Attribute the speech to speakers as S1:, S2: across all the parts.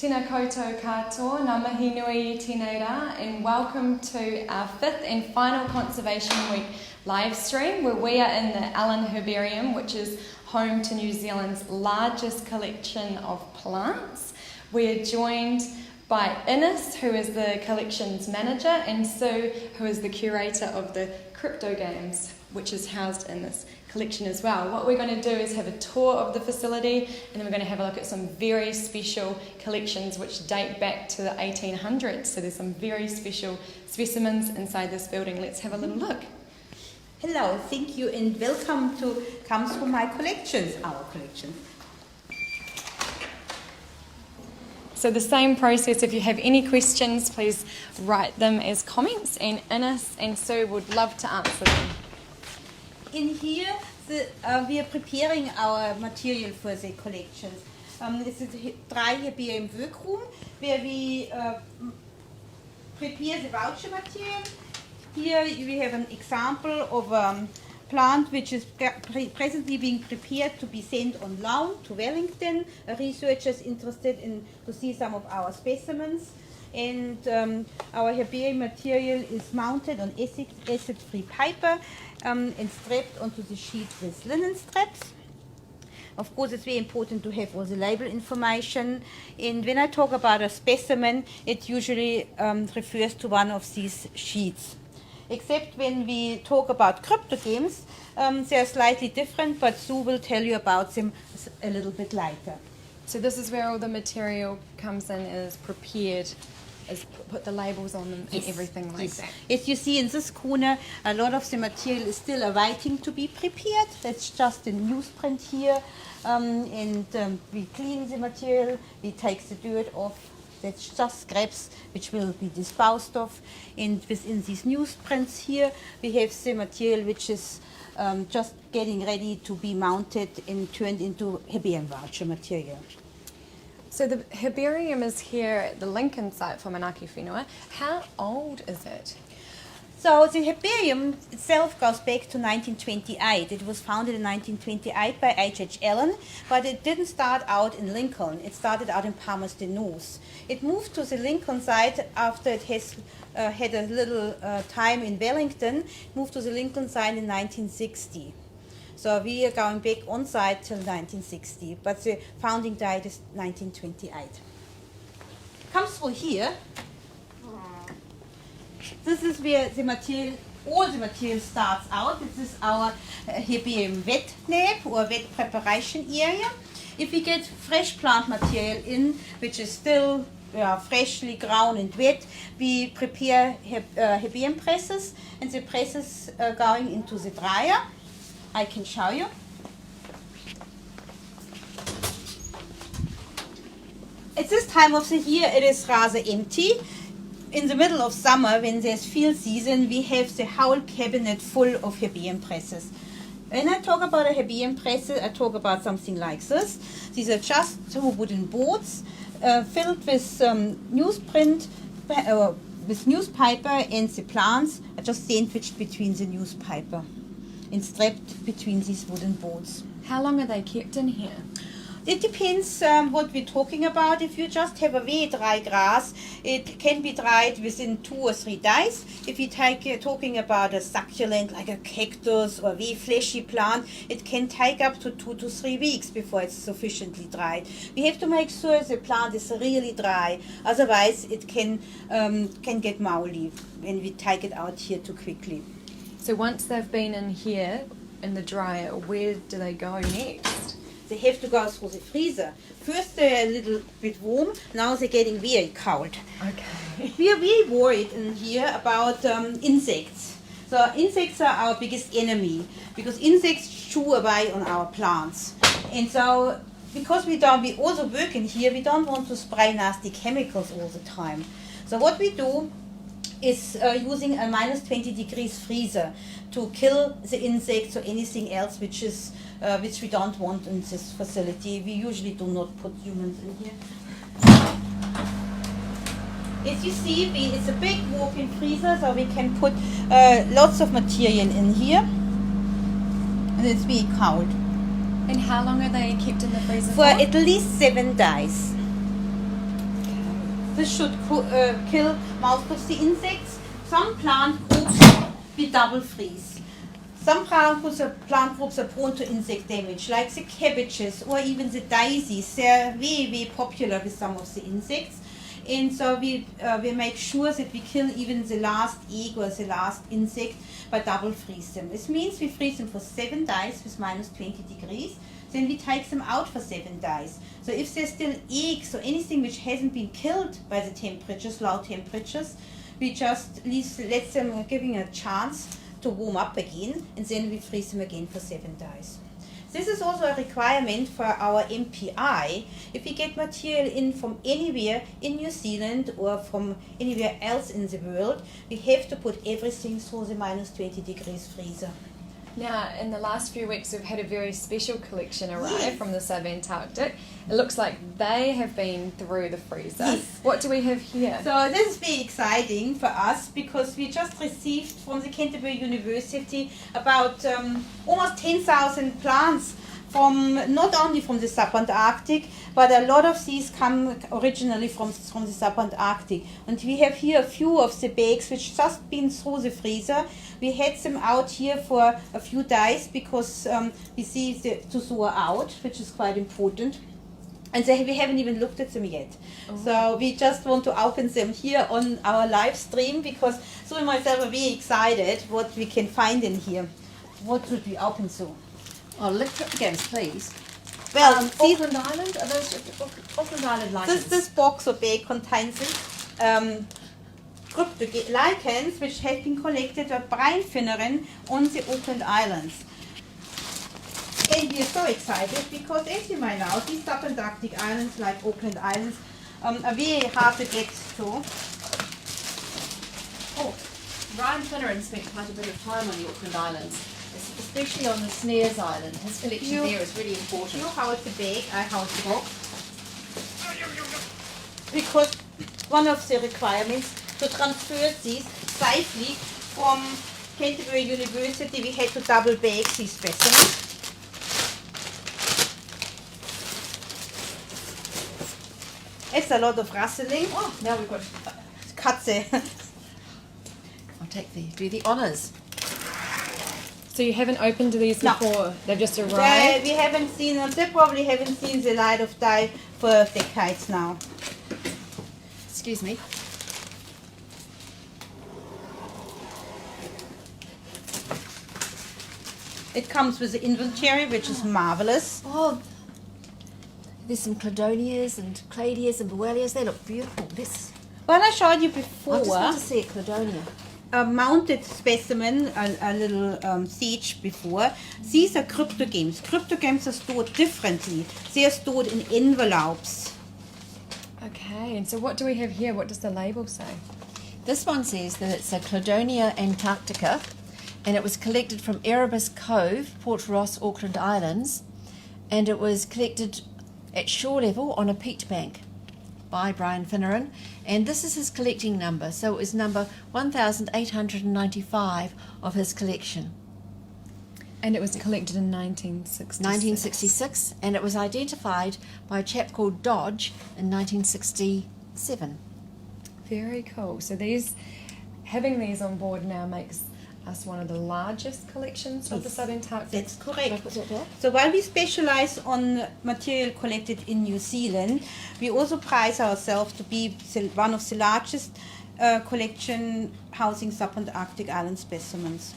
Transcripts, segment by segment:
S1: Tēnā koutou katoa, ngā mihi nui I tēnei rā, and welcome to our 5th and final Conservation Week live stream, where we are in the Allan Herbarium, which is home to New Zealand's largest collection of plants. We're joined by Ines, who is the collections manager, and Sue, who is the curator of the Cryptograms, which is housed in this collection as well. What we're going to do is have a tour of the facility, and then we're going to have a look at some very special collections which date back to the 1800s. So there's some very special specimens inside this building. Let's have a little look.
S2: Hello, thank you, and welcome to Come Through My Collections, our collection.
S1: So the same process, if you have any questions, please write them as comments, and Ines and Sue would love to answer them.
S2: In here, we are preparing our material for the collections. This is a dry herbarium workroom where we prepare the voucher material. Here we have an example of a plant which is presently being prepared to be sent on loan to Wellington. A researcher is interested in to see some of our specimens. And our herbarium material is mounted on acid-free paper and strapped onto the sheet with linen straps. Of course, it's very important to have all the label information. And when I talk about a specimen, it usually refers to one of these sheets. Except when we talk about cryptograms, they're slightly different, but Sue will tell you about them a little bit later.
S1: So this is where all the material comes in and is prepared, is put the labels on them and everything like that.
S2: As you see in this corner, a lot of the material is still awaiting to be prepared. That's just a newsprint here. We clean the material, we take the dirt off. That's just scraps which will be disposed of. And within these newsprints here, we have the material which is just getting ready to be mounted and turned into herbarium voucher material.
S1: So the herbarium is here at the Lincoln site for Manaaki Whenua. How old is it?
S2: So the herbarium itself goes back to 1928. It was founded in 1928 by H.H. Allan, but it didn't start out in Lincoln. It started out in Palmerston North. It moved to the Lincoln site after it has had a little time in Wellington. Moved to the Lincoln site in 1960. So we are going back on site till 1960, but the founding date is 1928. Comes through here. This is where the material, all the material starts out. This is our herbarium wet lab or wet preparation area. If we get fresh plant material in, which is still freshly ground and wet, we prepare herbarium presses, and the presses are going into the dryer. I can show you. At this time of the year, it is rather empty. In the middle of summer, when there's field season, we have the whole cabinet full of herbarium presses. When I talk about a herbarium press, I talk about something like this. These are just 2 wooden boards filled with newsprint, with newspaper, and the plants are just sandwiched between the newspaper and strapped between these wooden boards.
S1: How long are they kept in here?
S2: It depends what we're talking about. If you just have a very dry grass, it can be dried within 2 or 3 days. If you talking about a succulent like a cactus or a very fleshy plant, it can take up to 2 to 3 weeks before it's sufficiently dried. We have to make sure the plant is really dry, otherwise it can get moldy when we take it out here too quickly.
S1: So once they've been in here in the dryer, where do they go next?
S2: They have to go through the freezer. First they're a little bit warm, now they're getting very cold.
S1: Okay.
S2: We are very worried in here about insects. So insects are our biggest enemy because insects chew away on our plants. And so because we also work in here, we don't want to spray nasty chemicals all the time. So what we do is using a minus 20 degrees freezer to kill the insects or anything else which we don't want in this facility. We usually do not put humans in here. As you see, it's a big walk-in freezer, so we can put lots of material in here, and it's very cold.
S1: And how long are they kept in the freezer
S2: for? At least 7 days. This should kill most of the insects. Some plant groups we double freeze. Some plant groups are prone to insect damage, like the cabbages or even the daisies. They are very, very popular with some of the insects. And so we make sure that we kill even the last egg or the last insect by double freeze them. This means we freeze them for 7 days with minus 20 degrees. Then we take them out for 7 days. So if there's still eggs or anything which hasn't been killed by the temperatures, low temperatures, we just let them giving a chance to warm up again, and then we freeze them again for 7 days. This is also a requirement for our MPI. If we get material in from anywhere in New Zealand or from anywhere else in the world, we have to put everything through the minus 20 degrees freezer.
S1: Now, in the last few weeks, we've had a very special collection arrive
S2: Yes.
S1: from the subantarctic. It looks like they have been through the freezer.
S2: Yes.
S1: What do we have here?
S2: So this is very exciting for us because we just received from the Canterbury University about almost 10,000 plants from not only from the subantarctic, but a lot of these come originally from the subantarctic. And we have here a few of the bags which just been through the freezer. We had them out here for a few days because we see to thaw out, which is quite important. And we haven't even looked at them yet. Oh. So we just want to open them here on our live stream because Sue and myself are very excited what we can find in here. What should we open, Sue?
S3: Oh, Cryptograms, please.
S2: Well,
S3: Auckland Island? Are those Auckland Island lichens?
S2: This box or bag contains lichens which have been collected by Brian Finneran on the Auckland Islands. And we are so excited because, as you might know, these subantarctic islands like Auckland Islands are very hard to get to.
S3: Oh, Brian Finneran spent quite a bit of time on the Auckland Islands, especially on the Snares Island. His collection there is really important.
S2: You hold the bag, I hold the box. Because one of the requirements to transfer these safely from Canterbury University, we had to double bag these specimens. It's a lot of rustling.
S3: Oh, now we've got...
S2: Cut the...
S3: I'll do the honours.
S1: So you haven't opened these
S2: No.
S1: before? They've just arrived?
S2: We haven't seen them. They probably haven't seen the light of day for decades now.
S3: Excuse me.
S2: It comes with the inventory, which is marvelous.
S3: Oh, there's some cladonias and cladias and bewellias. They look beautiful.
S2: Well, I showed you
S3: I just
S2: before
S3: want to see a cladonia.
S2: a mounted specimen, a little siege before. These are cryptograms. Cryptograms are stored differently. They are stored in envelopes.
S1: Okay, and so what do we have here? What does the label say?
S3: This one says that it's a Cladonia antarctica, and it was collected from Erebus Cove, Port Ross, Auckland Islands, and it was collected at shore level on a peat bank by Brian Finneran, and this is his collecting number, so it was number 1895 of his collection.
S1: And it was collected in 1966.
S3: 1966, and it was identified by a chap called Dodge in 1967.
S1: Very cool. So having these on board now makes us one of the largest collections of the subantarctic.
S2: That's correct.
S3: Put that there?
S2: So while we specialize on material collected in New Zealand, we also prize ourselves to be one of the largest collection housing subantarctic island specimens.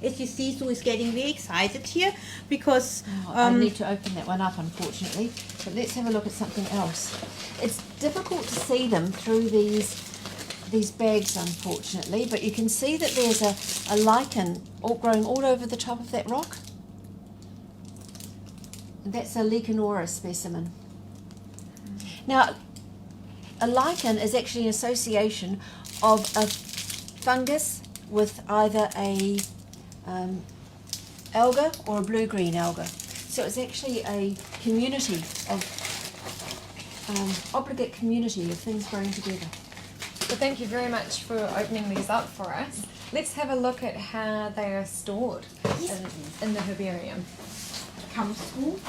S2: As you see, Sue is getting very excited here because
S3: I need to open that one up, unfortunately. But let's have a look at something else. It's difficult to see them through these bags, unfortunately, but you can see that there's a lichen growing all over the top of that rock. That's a Lichenora specimen. Now, a lichen is actually an association of a fungus with either a alga or a blue-green alga. So it's actually a community of obligate community of things growing together.
S1: So thank you very much for opening these up for us. Let's have a look at how they are stored in the herbarium.
S2: comes through.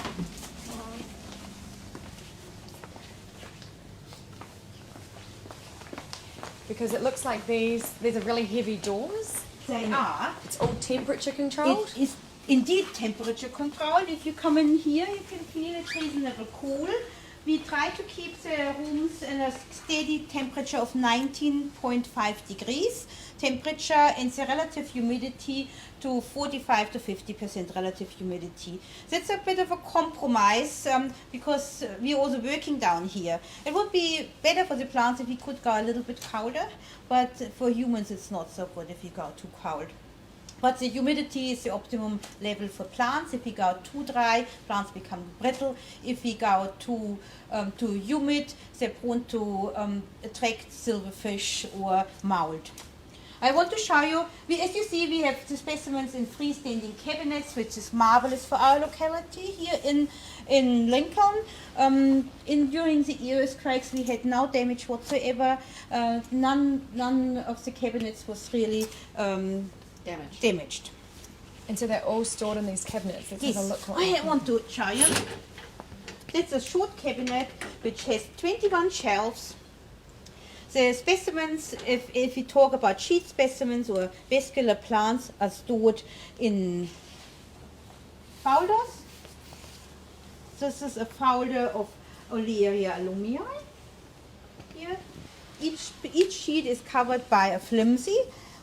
S1: Because it looks like these are really heavy doors.
S2: They are.
S1: It's all temperature controlled.
S2: It is indeed temperature controlled. If you come in here, you can feel it reasonably cool. We try to keep the rooms in a steady temperature of 19.5 degrees temperature and the relative humidity to 45 to 50% relative humidity. That's a bit of a compromise because we're also working down here. It would be better for the plants if we could go a little bit colder, but for humans it's not so good if we go too cold. But the humidity is the optimum level for plants. If we go too dry, plants become brittle. If we go too humid, they're prone to attract silverfish or mold. I want to show you, as you see, we have the specimens in freestanding cabinets, which is marvelous for our locality here in Lincoln. During the earthquakes, we had no damage whatsoever. None of the cabinets was really damaged.
S1: And so they're all stored in these cabinets. Let's have a look.
S2: I want to show you. It's a short cabinet which has 21 shelves. The specimens, if we talk about sheet specimens or vascular plants, are stored in folders. This is a folder of Olearia alumni. Here, each sheet is covered by a flimsy.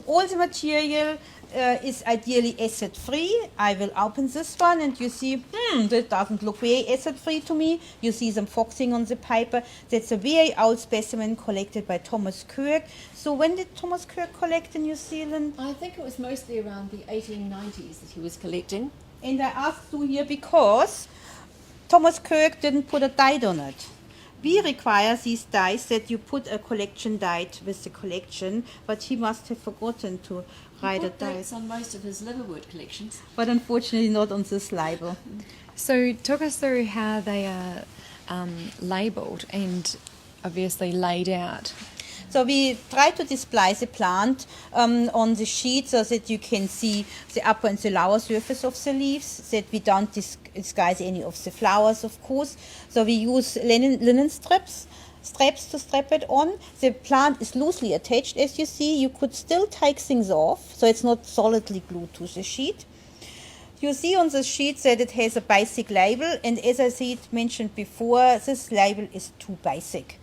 S2: All the material is ideally acid-free. I will open this one and you see, that doesn't look very acid-free to me. You see some foxing on the paper. That's a very old specimen collected by Thomas Kirk. So when did Thomas Kirk collect in New Zealand?
S3: I think it was mostly around the 1890s that he was collecting.
S2: And I asked you here because Thomas Kirk didn't put a date on it. We require these dies that you put a collection date with the collection, but he must have forgotten to write a date.
S3: Dates on most of his liverwort collections.
S2: But unfortunately not on this label.
S1: So talk us through how they are labelled and obviously laid out.
S2: So we try to display the plant on the sheet so that you can see the upper and the lower surface of the leaves, that we don't disguise any of the flowers, of course. So we use linen straps to strap it on. The plant is loosely attached, as you see. You could still take things off, so it's not solidly glued to the sheet. You see on the sheet that it has a basic label, and as I mentioned before, this label is too basic.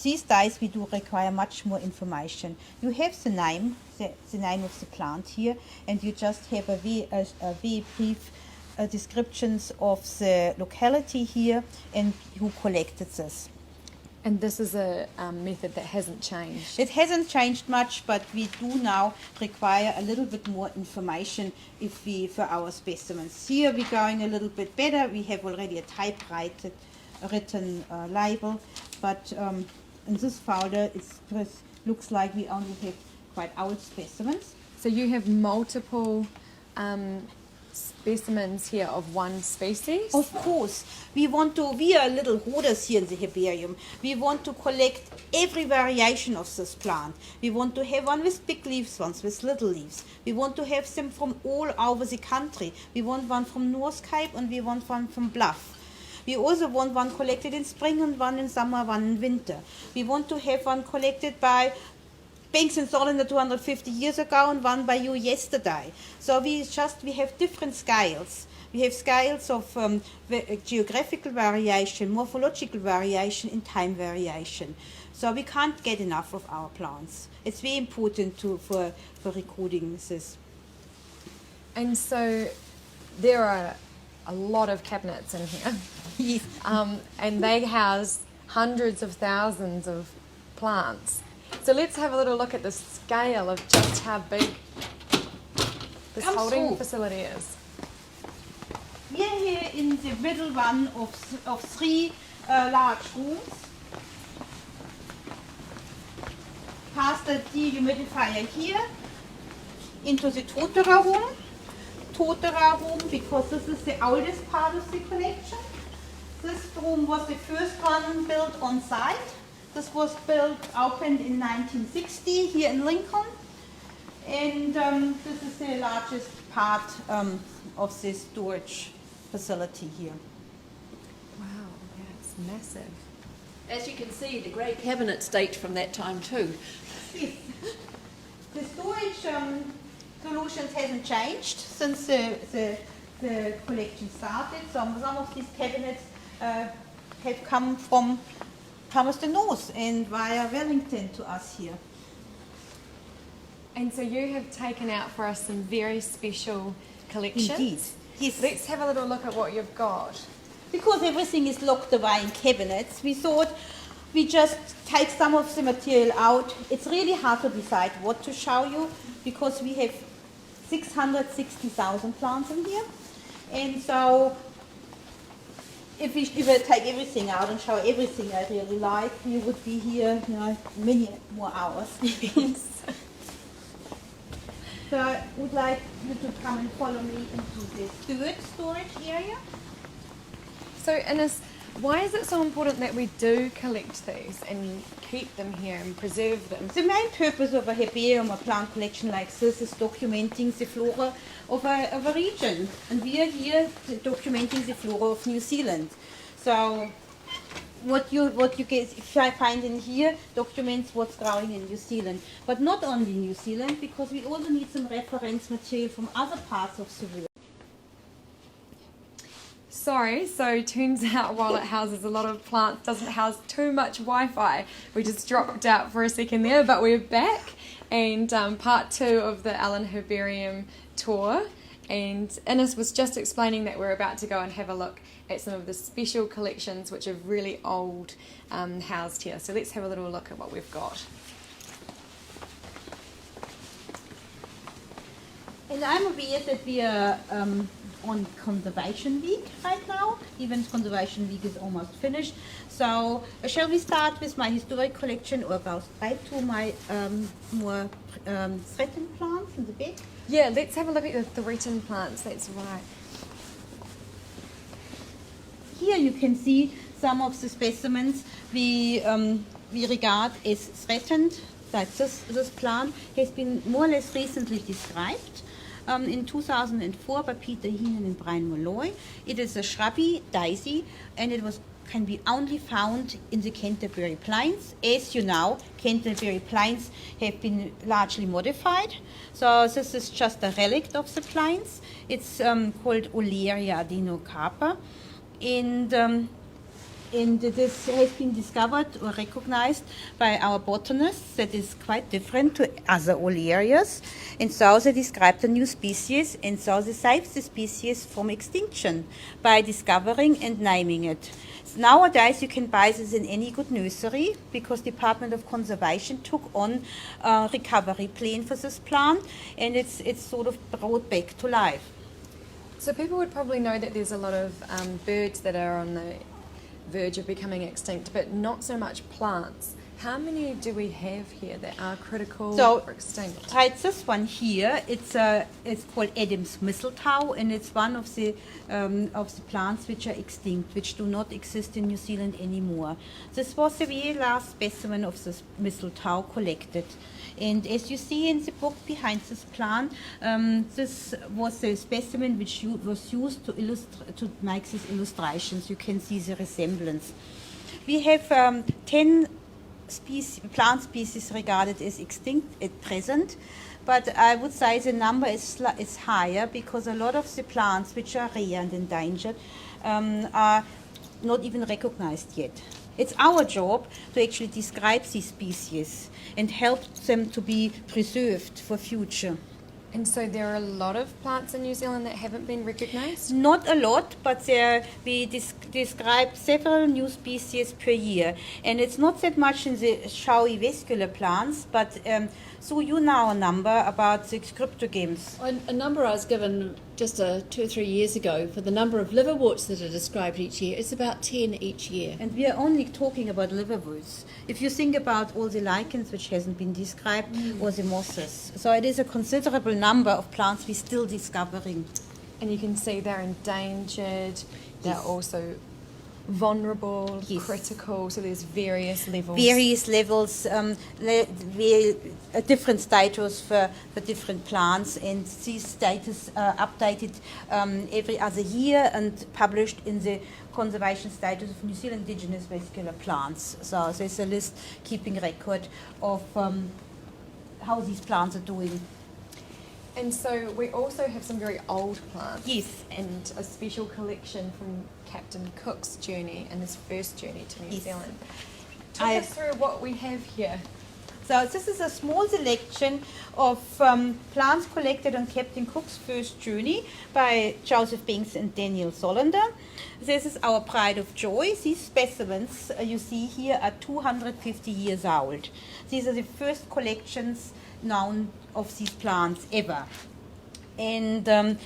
S2: These days we do require much more information. You have the name of the plant here, and you just have a very brief descriptions of the locality here and who collected this.
S1: And this is a method that hasn't changed.
S2: It hasn't changed much, but we do now require a little bit more information for our specimens. Here we're going a little bit better. We have already a typewritten label, but in this folder it looks like we only have quite old specimens.
S1: So you have multiple specimens here of one species?
S2: Of course. We are little hoarders here in the herbarium. We want to collect every variation of this plant. We want to have one with big leaves, one with little leaves. We want to have them from all over the country. We want one from North Cape and we want one from Bluff. We also want one collected in spring and one in summer, one in winter. We want to have one collected by Banks and Solinder 250 years ago and one by you yesterday. So we have different scales. We have scales of geographical variation, morphological variation, and time variation. So we can't get enough of our plants. It's very important for recording this.
S1: And so there are a lot of cabinets in here.
S2: Yes.
S1: And they house hundreds of thousands of plants. So let's have a little look at the scale of just how big this holding facility is.
S2: We are here in the middle one of three large rooms. Past the dehumidifier here into the Totoro Home. Totoro Home because this is the oldest part of the collection. This room was the first one built on site. This was opened in 1960 here in Lincoln, and this is the largest part of this storage facility here.
S1: Wow, that's massive.
S3: As you can see, the grey cabinets date from that time too.
S2: Yes. The storage solutions hasn't changed since the collection started. Some of these cabinets have come from Palmerston North and via Wellington to us here.
S1: And so you have taken out for us some very special collections.
S2: Indeed. Yes.
S1: Let's have a little look at what you've got.
S2: Because everything is locked away in cabinets, we thought we just take some of the material out. It's really hard to decide what to show you because we have 660,000 plants in here. And so if we take everything out and show everything I really like, we would be here, many more hours. So I would like you to come and follow me into the third storage area.
S1: So Ines, why is it so important that we do collect these and keep them here and preserve them?
S2: The main purpose of a herbarium or plant collection like this is documenting the flora of a region. And we are here documenting the flora of New Zealand. So what you get, if I find in here, documents what's growing in New Zealand. But not only New Zealand, because we also need some reference material from other parts of the world.
S1: Sorry, so turns out while it houses a lot of plants, doesn't house too much Wi-Fi. We just dropped out for a second there, but we're back. And part 2 of the Allan Herbarium tour. And Ines was just explaining that we're about to go and have a look at some of the special collections which are really old housed here. So let's have a little look at what we've got.
S2: And I'm aware that we are on Conservation Week right now. Even Conservation Week is almost finished. So shall we start with my historic collection or go straight to my more threatened plants in the back?
S1: Yeah, let's have a look at the threatened plants, that's right.
S2: Here you can see some of the specimens we regard as threatened. That this plant has been more or less recently described in 2004 by Peter Heenan and Brian Molloy. It is a shrubby daisy and it can be only found in the Canterbury Plains. As you know, Canterbury Plains have been largely modified. So this is just a relic of the plains. It's called Olearia adenocarpa. And this has been discovered or recognized by our botanists that is quite different to other Olearias. And so they described a new species, and so they saved the species from extinction by discovering and naming it. Nowadays you can buy this in any good nursery because Department of Conservation took on a recovery plan for this plant, and it's sort of brought back to life.
S1: So people would probably know that there's a lot of birds that are on the verge of becoming extinct, but not so much plants. How many do we have here that are critical or extinct?
S2: Right, this one here, it's called Adam's mistletoe, and it's one of the plants which are extinct, which do not exist in New Zealand anymore. This was the very last specimen of this mistletoe collected. And as you see in the book behind this plant, this was a specimen which was used to make these illustrations. You can see the resemblance. We have 10 plant species regarded as extinct at present, but I would say the number is higher because a lot of the plants which are rare and endangered are not even recognized yet. It's our job to actually describe these species and help them to be preserved for future.
S1: And so there are a lot of plants in New Zealand that haven't been recognised?
S2: Not a lot, but we describe several new species per year. And it's not that much in the showy vascular plants, but so you know a number about the cryptograms.
S3: A number I was given just 2 or 3 years ago for the number of liverworts that are described each year. It's about 10 each year.
S2: And we are only talking about liverworts. If you think about all the lichens which hasn't been described, or the mosses. So it is a considerable number of plants we're still discovering.
S1: And you can see they're endangered, they're also vulnerable, critical, so there's various levels.
S2: Various levels, a different status for different plants, and these status are updated every other year and published in the conservation status of New Zealand indigenous vascular plants. So there's a list keeping record of how these plants are doing.
S1: And so we also have some very old plants.
S2: Yes.
S1: And a special collection from Captain Cook's journey and his first journey to New
S2: Yes.
S1: Zealand. Talk us through what we have here.
S2: So this is a small selection of plants collected on Captain Cook's first journey by Joseph Banks and Daniel Solander. This is our pride of joy. These specimens you see here are 250 years old. These are the first collections known of these plants ever. And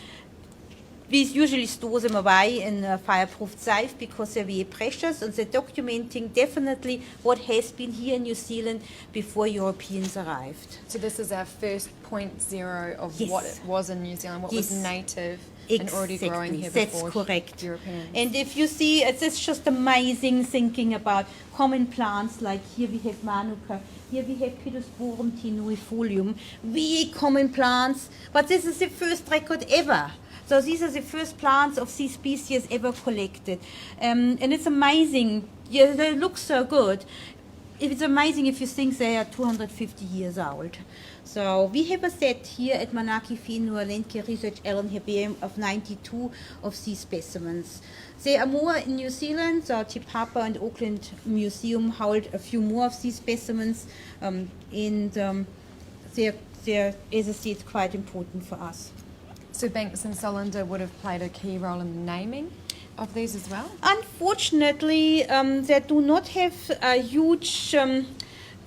S2: we usually store them away in a fireproof safe because they're very precious, and they're documenting definitely what has been here in New Zealand before Europeans arrived.
S1: So this is our first 0.0 of
S2: Yes.
S1: what it was in New Zealand, what was
S2: Yes.
S1: native and already growing here before
S2: That's correct.
S1: Europeans.
S2: And if you see, it's just amazing thinking about common plants, like here we have Manuka, here we have Pittosporum tenuifolium, very common plants, but this is the first record ever. So these are the first plants of these species ever collected. And it's amazing. Yeah, they look so good. It's amazing if you think they are 250 years old. So we have a set here at Manaaki Whenua Landcare Research Allan Herbarium of 92 of these specimens. There are more in New Zealand, so Te Papa and Auckland Museum hold a few more of these specimens, they're, as I said, quite important for us.
S1: So Banks and Solander would have played a key role in the naming of these as well?
S2: Unfortunately, they do not have a huge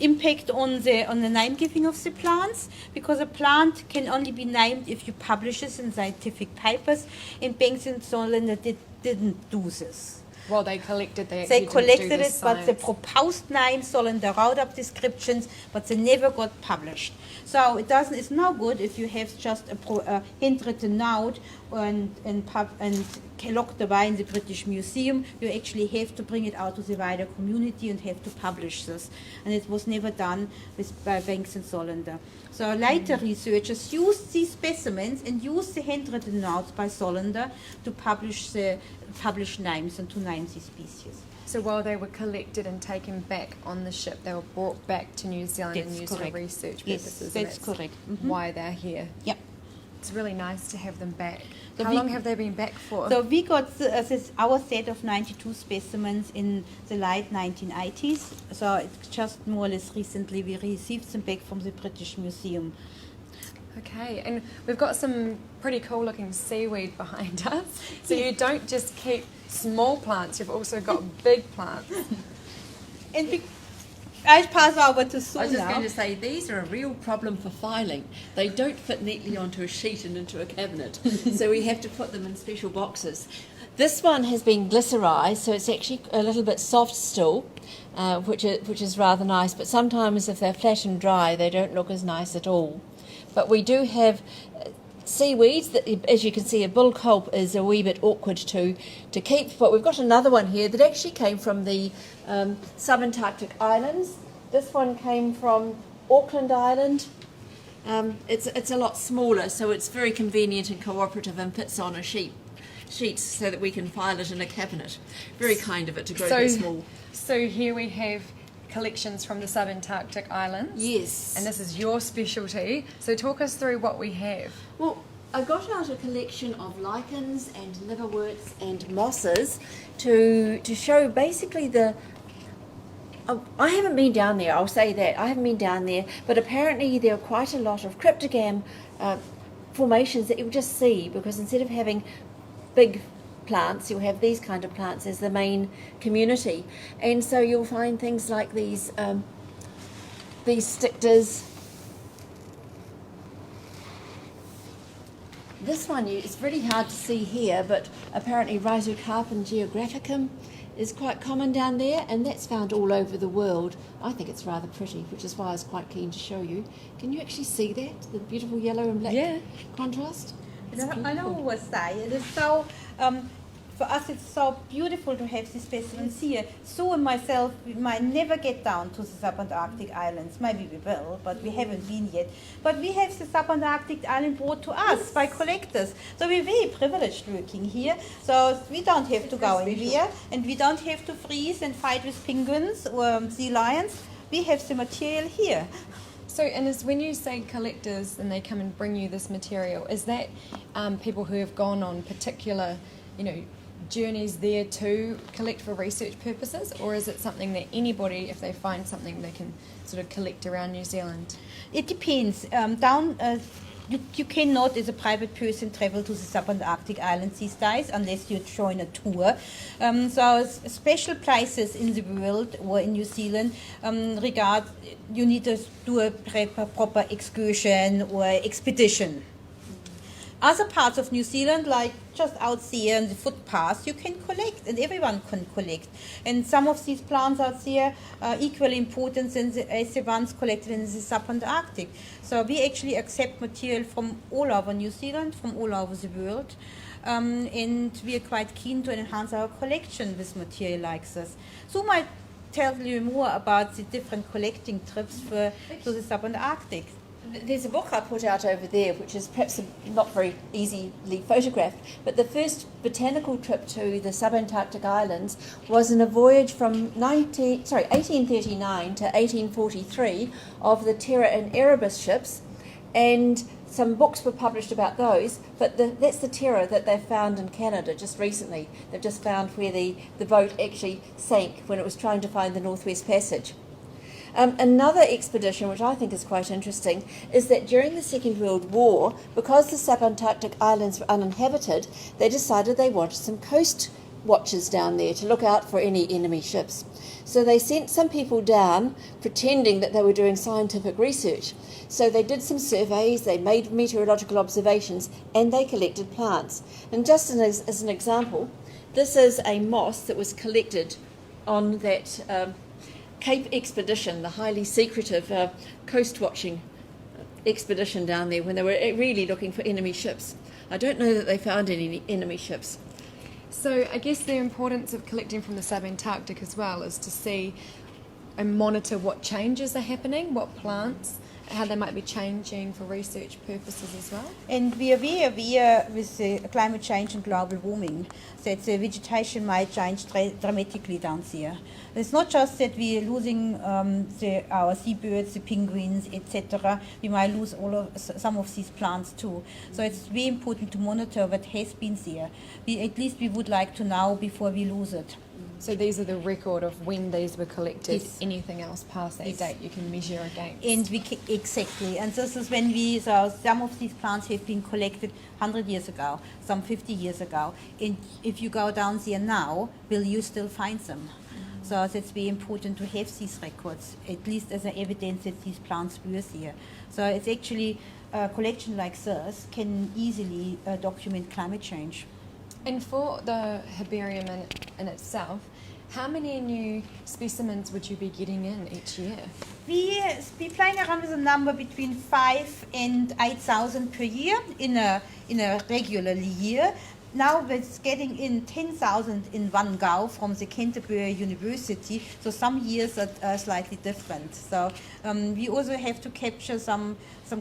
S2: impact on the name giving of the plants, because a plant can only be named if you publish it in scientific papers, and Banks and Solander didn't do this.
S1: Well, they collected, they
S2: collected it, but the proposed name, Solander wrote up descriptions, but they never got published. So it's no good if you have just a handwritten note and locked away in the British Museum. You actually have to bring it out to the wider community and have to publish this. And it was never done by Banks and Solander. So later researchers used these specimens and used the handwritten notes by Solander to publish names and to name these species.
S1: So while they were collected and taken back on the ship, they were brought back to New Zealand and used for research purposes.
S2: Yes, that's correct. Mm-hmm.
S1: Why they're here.
S2: Yep.
S1: It's really nice to have them back.
S2: So
S1: How long have they been back for?
S2: So we got our set of 92 specimens in the late 1980s. So it's just more or less recently we received them back from the British Museum.
S1: Okay, and we've got some pretty cool looking seaweed behind us. So you don't just keep small plants, you've also got big plants.
S2: And I pass over to Sue
S3: I was just
S2: now.
S3: going to say, these are a real problem for filing. They don't fit neatly onto a sheet and into a cabinet, so we have to put them in special boxes. This one has been glycerized, so it's actually a little bit soft still, which is rather nice, but sometimes if they're flat and dry, they don't look as nice at all. But we do have seaweeds that, as you can see, a bull culp is a wee bit awkward to keep, but we've got another one here that actually came from the subantarctic islands. This one came from Auckland Island. It's a lot smaller, so it's very convenient and cooperative and fits on a sheet so that we can file it in a cabinet. Very kind of it to grow so small.
S1: So here we have collections from the subantarctic islands.
S3: Yes.
S1: And this is your specialty. So talk us through what we have.
S3: Well, I got out a collection of lichens and liverworts and mosses to show basically I haven't been down there, I'll say that. I haven't been down there, but apparently there are quite a lot of cryptogram formations that you'll just see, because instead of having big plants, you'll have these kind of plants as the main community, and so you'll find things like these stictors. This one it's really hard to see here, but apparently Rhizocarpum geographicum is quite common down there, and that's found all over the world. I think it's rather pretty, which is why I was quite keen to show you. Can you actually see that? The beautiful yellow and black contrast?
S2: I know what to say. It is so, for us it's so beautiful to have these specimens here. Sue and myself, we might never get down to the subantarctic islands. Maybe we will, but we haven't been yet. But we have the subantarctic island brought to us by collectors. So we're very privileged working here. So we don't have to go anywhere, and we don't have to freeze and fight with penguins or sea lions. We have the material here.
S1: So, and is when you say collectors and they come and bring you this material, is that people who have gone on particular, journeys there to collect for research purposes, or is it something that anybody, if they find something, they can sort of collect around New Zealand?
S2: It depends. You cannot, as a private person, travel to the subantarctic islands these days unless you join a tour. So special places in the world or in New Zealand you need to do a proper excursion or expedition. Other parts of New Zealand, like just out there on the footpath, you can collect, and everyone can collect. And some of these plants out there are equally important as the ones collected in the subantarctic. So we actually accept material from all over New Zealand, from all over the world, and we are quite keen to enhance our collection with material like this. So might tell you more about the different collecting trips to the subantarctic.
S3: There's a book I put out over there, which is perhaps not very easily photographed, but the first botanical trip to the subantarctic islands was in a voyage from 1839 to 1843 of the Terra and Erebus ships, and some books were published about those, but that's the Terra that they found in Canada just recently. They've just found where the boat actually sank when it was trying to find the Northwest Passage. Another expedition, which I think is quite interesting, is that during the Second World War, because the subantarctic islands were uninhabited, they decided they wanted some coast watchers down there to look out for any enemy ships. So they sent some people down pretending that they were doing scientific research. So they did some surveys, they made meteorological observations, and they collected plants. And just as an example, this is a moss that was collected on that Cape expedition, the highly secretive coast watching expedition down there when they were really looking for enemy ships. I don't know that they found any enemy ships.
S1: So I guess the importance of collecting from the subantarctic as well is to see and monitor what changes are happening, what plants, how they might be changing for research purposes as well.
S2: And we are very aware with climate change and global warming that the vegetation might change dramatically down there. It's not just that we are losing our seabirds, the penguins, etc. We might lose some of these plants too. So it's very important to monitor what has been there. At least we would like to know before we lose it.
S1: So these are the record of when these were collected.
S2: Yes.
S1: Anything else past that date you can measure against.
S2: And exactly. And this is when some of these plants have been collected 100 years ago, some 50 years ago. And if you go down there now, will you still find them? So that's very important to have these records, at least as an evidence that these plants were there. So it's actually a collection like this can easily document climate change.
S1: And for the herbarium in itself, how many new specimens would you be getting in each year?
S2: We be playing around with a number between 5,000 and 8,000 per year in a regular year. Now it's getting in 10,000 in one go from the Canterbury University, so some years are slightly different. So we also have to capture some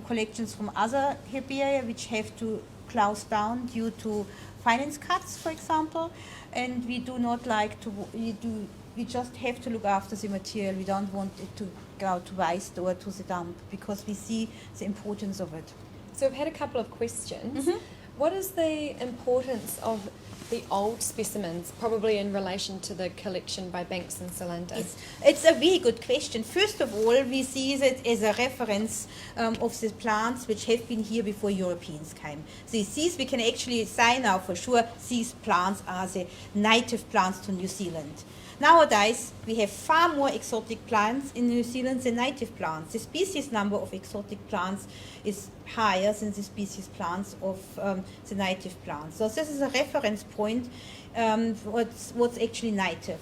S2: collections from other herbaria which have to close down due to finance cuts, for example, and we do not like to. We just have to look after the material. We don't want it to go to waste or to the dump because we see the importance of it.
S1: So we've had a couple of questions.
S2: Mm-hmm.
S1: What is the importance of the old specimens, probably in relation to the collection by Banks and Solander?
S2: It's a very good question. First of all, we see it as a reference of the plants which have been here before Europeans came. So these we can actually say now for sure these plants are the native plants to New Zealand. Nowadays, we have far more exotic plants in New Zealand than native plants. The species number of exotic plants is higher than the species plants of the native plants. So this is a reference point what's actually native.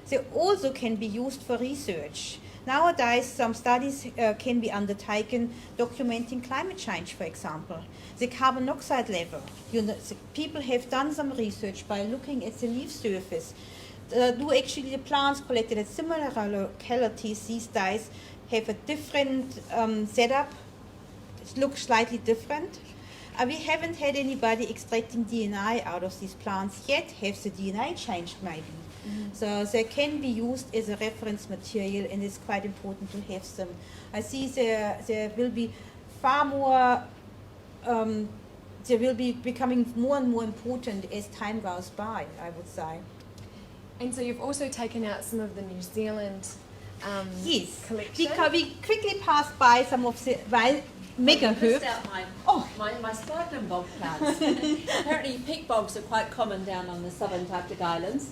S2: They also can be used for research. Nowadays, some studies can be undertaken documenting climate change, for example. The carbon dioxide level. People have done some research by looking at the leaf surface. Do actually the plants collected at similar localities these days have a different setup? It looks slightly different. We haven't had anybody extracting DNA out of these plants yet. Have the DNA changed maybe? So they can be used as a reference material, and it's quite important to have them. I see there will be far more, they will be becoming more and more important as time goes by, I would say.
S1: And so you've also taken out some of the New Zealand
S2: Yes,
S1: collection.
S2: we quickly passed by some of the Megahoops.
S3: My sparkling bog plants. Apparently peat bogs are quite common down on the subantarctic islands.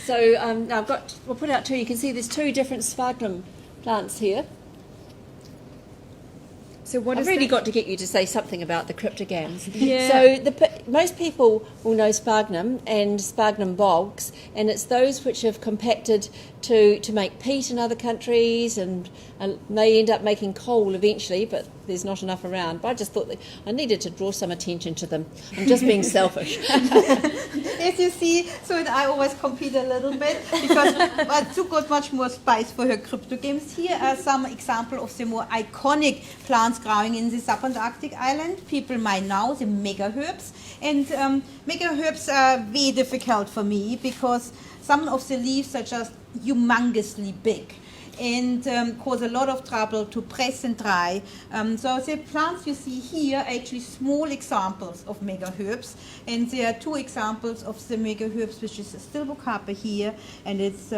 S3: So now we'll put out two. You can see there's two different sparkling plants here.
S1: So what
S3: I've
S1: is
S3: really
S1: that?
S3: got to get you to say something about the cryptograms.
S1: Yeah.
S3: So most people will know sphagnum and sphagnum bogs, and it's those which have compacted to make peat in other countries and may end up making coal eventually, but there's not enough around. But I just thought that I needed to draw some attention to them. I'm just being selfish.
S2: As you see, so I always compete a little bit because Sue got much more spice for her cryptograms. Here are some examples of the more iconic plants growing in the subantarctic island. People might know the Megahoops, and Megahoops are very difficult for me because some of the leaves are just humongously big and cause a lot of trouble to press and dry. So the plants you see here are actually small examples of Megahoops, and there are two examples of the Megahoops, which is a stilbocarpa here, and it's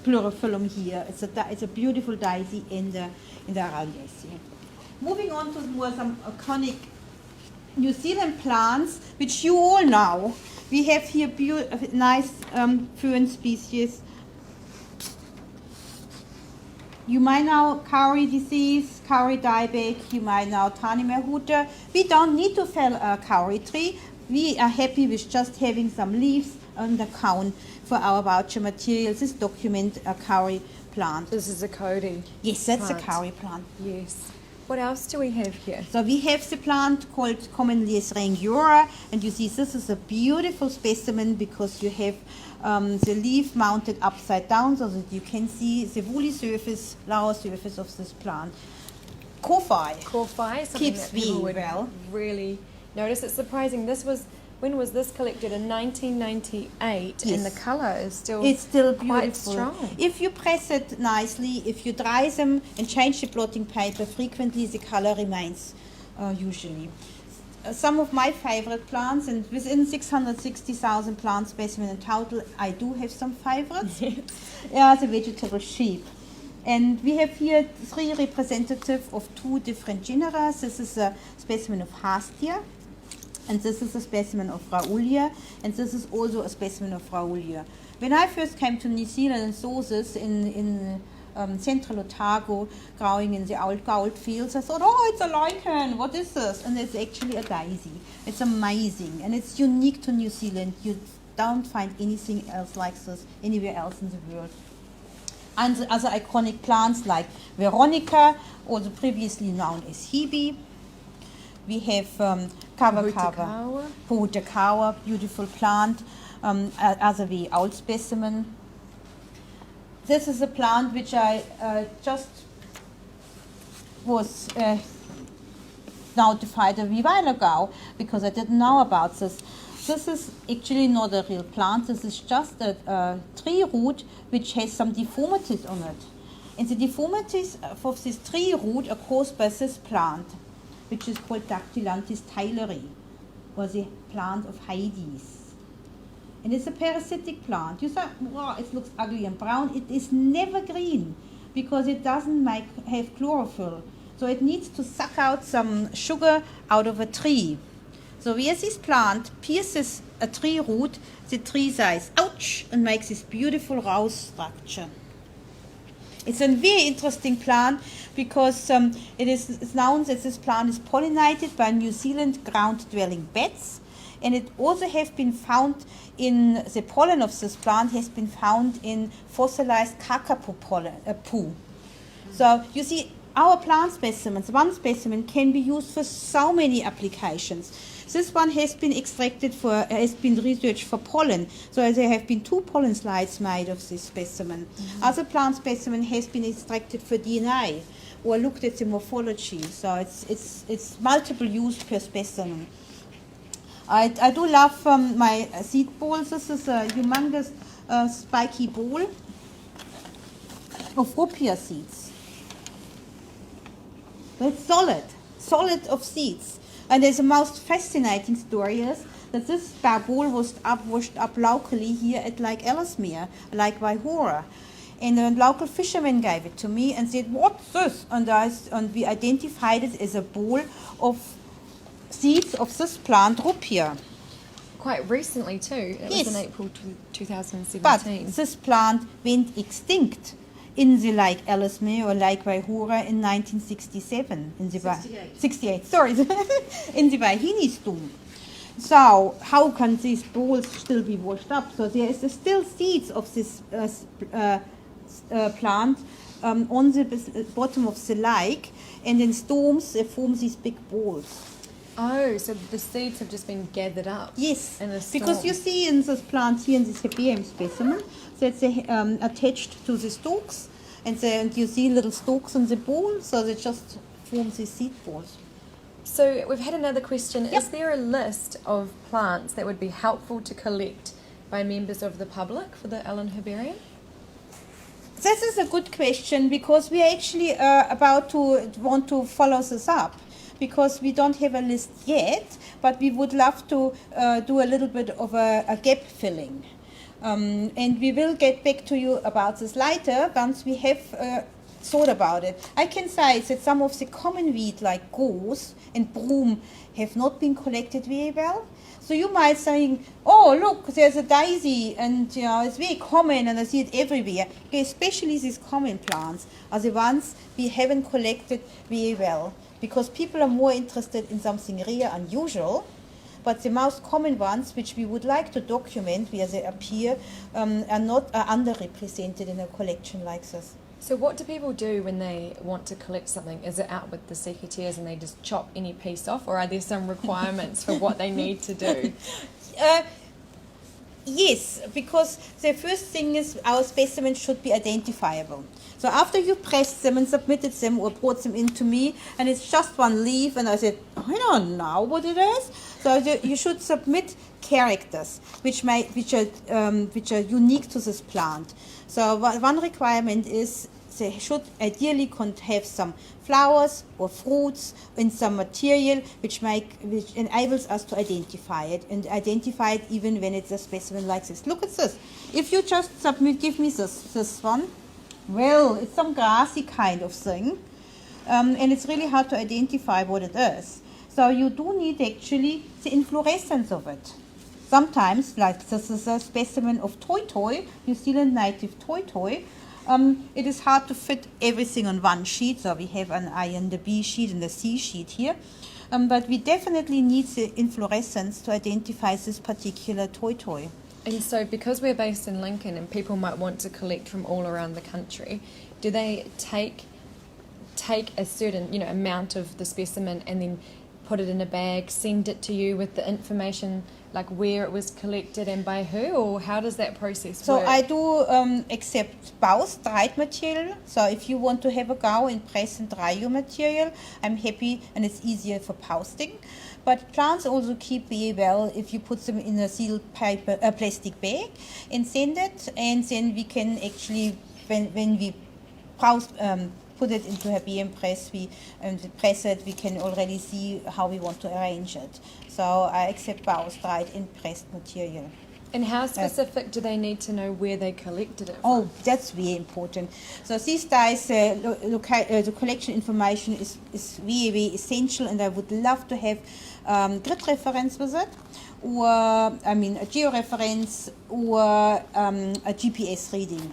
S2: pleurophyllum here. It's a beautiful daisy in the Aralias here. Moving on to more some iconic New Zealand plants, which you all know. We have here nice fern species. You might know curry disease, curry dieback, you might know Tanimerhuta. We don't need to fell a curry tree. We are happy with just having some leaves on the cone for our voucher materials. This document a curry plant.
S1: This is a Cody.
S2: Yes, that's
S1: plant.
S2: a curry plant.
S1: Yes. What else do we have here?
S2: So we have the plant called commonly as Rangiora, and you see this is a beautiful specimen because you have the leaf mounted upside down so that you can see the woolly surface, lower surface of this plant. Corphi
S1: Something
S2: keeps
S1: that people
S2: being
S1: would
S2: well.
S1: really notice. It's surprising. When was this collected? In 1998, and the
S2: Yes.
S1: colour is still
S2: It's still
S1: quite
S2: beautiful.
S1: strong.
S2: If you press it nicely, if you dry them and change the blotting paper frequently, the color remains usually. Some of my favorite plants, and within 660,000 plant specimen in total, I do have some favorites. Yeah, the vegetable sheep. And we have here three representative of two different genera. This is a specimen of Hastia, and this is a specimen of Raulia, and this is also a specimen of Raulia. When I first came to New Zealand and saw this in central Otago, growing in the old gold fields, I thought, oh, it's a lichen, what is this? And it's actually a daisy. It's amazing, and it's unique to New Zealand. You don't find anything else like this anywhere else in the world. And the other iconic plants like Veronica, also previously known as Hebe. We have Kawakawa, Pohutakawa, beautiful plant, as a very old specimen. This is a plant which I just was notified a wee while ago because I didn't know about this. This is actually not a real plant. This is just a tree root which has some deformities on it. And the deformities of this tree root are caused by this plant, which is called Dactylanthus taylori, or the plant of Hades. And it's a parasitic plant. You say, wow, it looks ugly and brown. It is never green because it doesn't have chlorophyll. So it needs to suck out some sugar out of a tree. So where this plant pierces a tree root, the tree says, ouch, and makes this beautiful rose structure. It's a very interesting plant because it's known that this plant is pollinated by New Zealand ground-dwelling bats, and it also has been found in the pollen of this plant has been found in fossilized kakapo poo. So you see, our plant specimens, one specimen can be used for so many applications. This one has been has been researched for pollen. So there have been 2 pollen slides made of this specimen. Mm-hmm. Other plant specimen has been extracted for DNA or looked at the morphology. So it's multiple use per specimen. I do love my seed balls. This is a humongous spiky ball of rupiah seeds. That's solid of seeds. And there's a most fascinating story is that this ball was washed up locally here at Lake Ellesmere, Lake Waihora. And a local fisherman gave it to me and said, "What's this?" And we identified it as a ball of seeds of this plant rupiah.
S1: Quite recently too. It
S2: Yes.
S1: was in April 2017.
S2: But this plant went extinct in the Lake Ellesmere or Lake Waihora in 1967. In the 68, sorry. In the Wahine storm. So how can these balls still be washed up? So there is still seeds of this plant on the bottom of the lake, and in storms they form these big balls.
S1: Oh, so the seeds have just been gathered up.
S2: Yes,
S1: in a
S2: because
S1: storm.
S2: you see in this plant here in this Herbarium specimen that they attached to the stalks, and you see little stalks in the ball, so they just form these seed balls.
S1: So we've had another question.
S2: Yep.
S1: Is there a list of plants that would be helpful to collect by members of the public for the Allan Herbarium?
S2: This is a good question because we are actually about to want to follow this up, because we don't have a list yet, but we would love to do a little bit of a gap filling. And we will get back to you about this later once we have thought about it. I can say that some of the common weed like gorse and broom have not been collected very well. So you might say, "Oh, look, there's a daisy, and it's very common, and I see it everywhere." Okay, especially these common plants are the ones we haven't collected very well, because people are more interested in something rare, unusual. But the most common ones, which we would like to document where they appear, are underrepresented in a collection like this.
S1: So what do people do when they want to collect something? Is it out with the secateurs and they just chop any piece off, or are there some requirements for what they need to do?
S2: Yes, because the first thing is our specimens should be identifiable. So after you pressed them and submitted them or brought them in to me, and it's just one leaf, and I said, "I don't know what it is." So you should submit characters which are unique to this plant. So one requirement is they should ideally have some flowers or fruits in some material which enables us to identify it, and identify it even when it's a specimen like this. Look at this. If you just give me this one, well, it's some grassy kind of thing, and it's really hard to identify what it is. So you do need actually the inflorescence of it. Sometimes, like this is a specimen of toy, New Zealand native toy. It is hard to fit everything on one sheet, so we have an I and the B sheet and the C sheet here. But we definitely need the inflorescence to identify this particular toy.
S1: And so because we're based in Lincoln and people might want to collect from all around the country, do they take a certain amount of the specimen and then put it in a bag, send it to you with the information like where it was collected and by who, or how does that process work?
S2: So I do accept both dried material. So if you want to have a go and press and dry your material, I'm happy, and it's easier for posting. But plants also keep very well if you put them in a sealed plastic bag and send it, and then we can actually, when we put it into Herbarium press, press it, we can already see how we want to arrange it. So I accept both dried and pressed material.
S1: And how specific do they need to know where they collected it from?
S2: Oh, that's very important. So these days, the collection information is very, very essential, and I would love to have grid reference with it, or a georeference, or a GPS reading.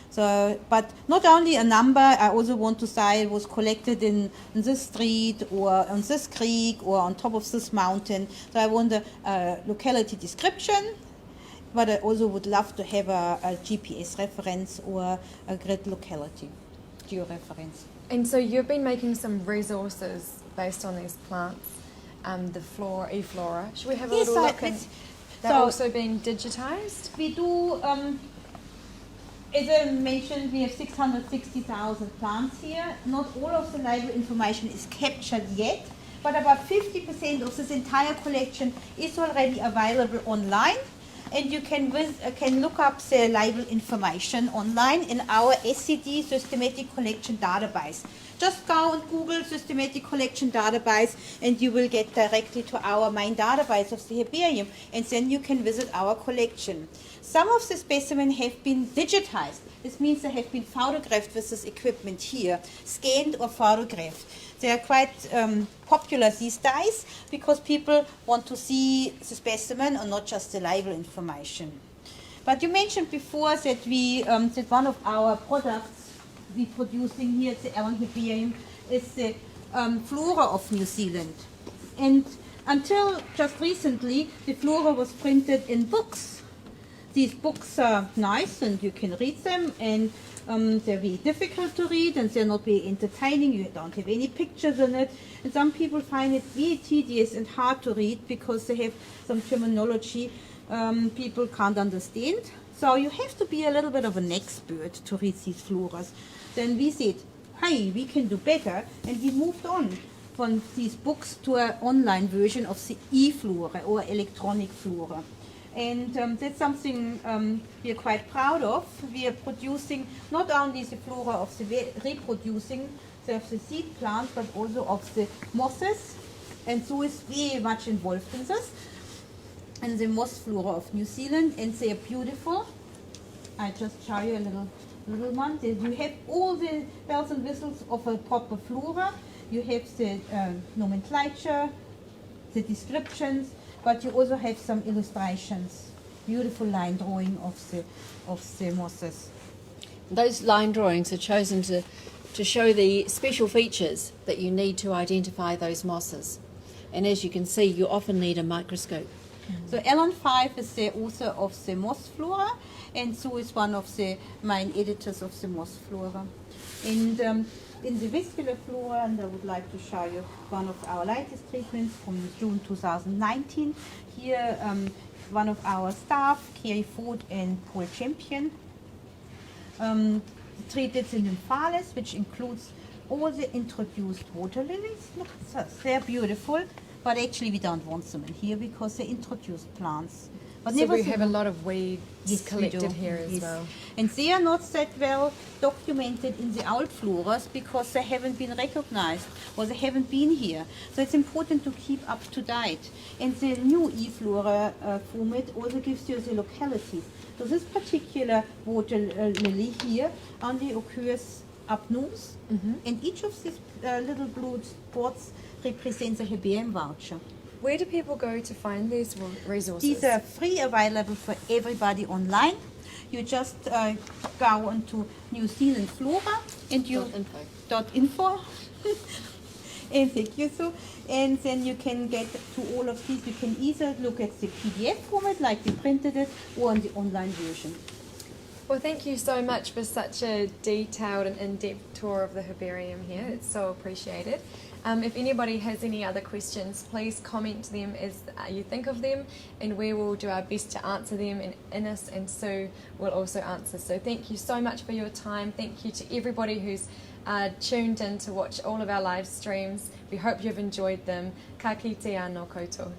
S2: So, but not only a number, I also want to say it was collected in this street, or on this creek, or on top of this mountain. So I want a locality description, but I also would love to have a GPS reference or a grid locality georeference.
S1: And so you've been making some resources based on these plants, the flora, e-flora. Should we have a little look? They've also been digitized?
S2: We do, as I mentioned, we have 660,000 plants here. Not all of the label information is captured yet, but about 50% of this entire collection is already available online. And you can look up the label information online in our SCD, Systematic Collection Database. Just go and Google Systematic Collection Database and you will get directly to our main database of the herbarium, and then you can visit our collection. Some of the specimens have been digitized. This means they have been photographed with this equipment here, scanned or photographed. They are quite popular these days because people want to see the specimen and not just the label information. But you mentioned before that that one of our products we're producing here at the Allan Herbarium is the flora of New Zealand. And until just recently, the flora was printed in books. These books are nice and you can read them, and they're very difficult to read and they're not very entertaining. You don't have any pictures in it. And some people find it very tedious and hard to read because they have some terminology people can't understand. So you have to be a little bit of an expert to read these floras. Then we said, hey, we can do better, and we moved on from these books to an online version of the e-flora or electronic flora. And that's something we are quite proud of. We are producing not only the flora of the reproducing of the seed plant, but also of the mosses. And so is very much involved in this. And the moss flora of New Zealand, and they are beautiful. I just show you a little one. You have all the bells and whistles of a proper flora. You have the nomenclature, the descriptions, but you also have some illustrations, beautiful line drawing of the mosses.
S3: Those line drawings are chosen to show the special features that you need to identify those mosses. And as you can see, you often need a microscope.
S2: So Allan 5 is the author of the moss flora, and so is one of the main editors of the moss flora. And in the vascular flora, and I would like to show you one of our latest treatments from June 2019. Here, one of our staff, Kerry Ford and Paul Champion, treated the nymphales, which includes all the introduced water lilies. Look, they're beautiful, but actually we don't want them in here because they're introduced plants. But
S1: so we have a lot of weeds collected
S2: do.
S1: here as well.
S2: And they are not that well documented in the old floras because they haven't been recognized or they haven't been here. So it's important to keep up to date. And the new e-flora format also gives you the localities. So this particular water lily here only occurs up north, and each of these little blue spots represents a herbarium voucher.
S1: Where do people go to find these resources?
S2: These are free, available for everybody online. You just go onto New Zealand Flora and you .info. And thank you so. And then you can get to all of these. You can either look at the PDF format like we printed it, or on the online version.
S1: Well, thank you so much for such a detailed and in-depth tour of the herbarium here. It's so appreciated. If anybody has any other questions, please comment them as you think of them, and we will do our best to answer them, and Ines and Sue will also answer. So thank you so much for your time. Thank you to everybody who's tuned in to watch all of our live streams. We hope you've enjoyed them. Ka kite anō koutou.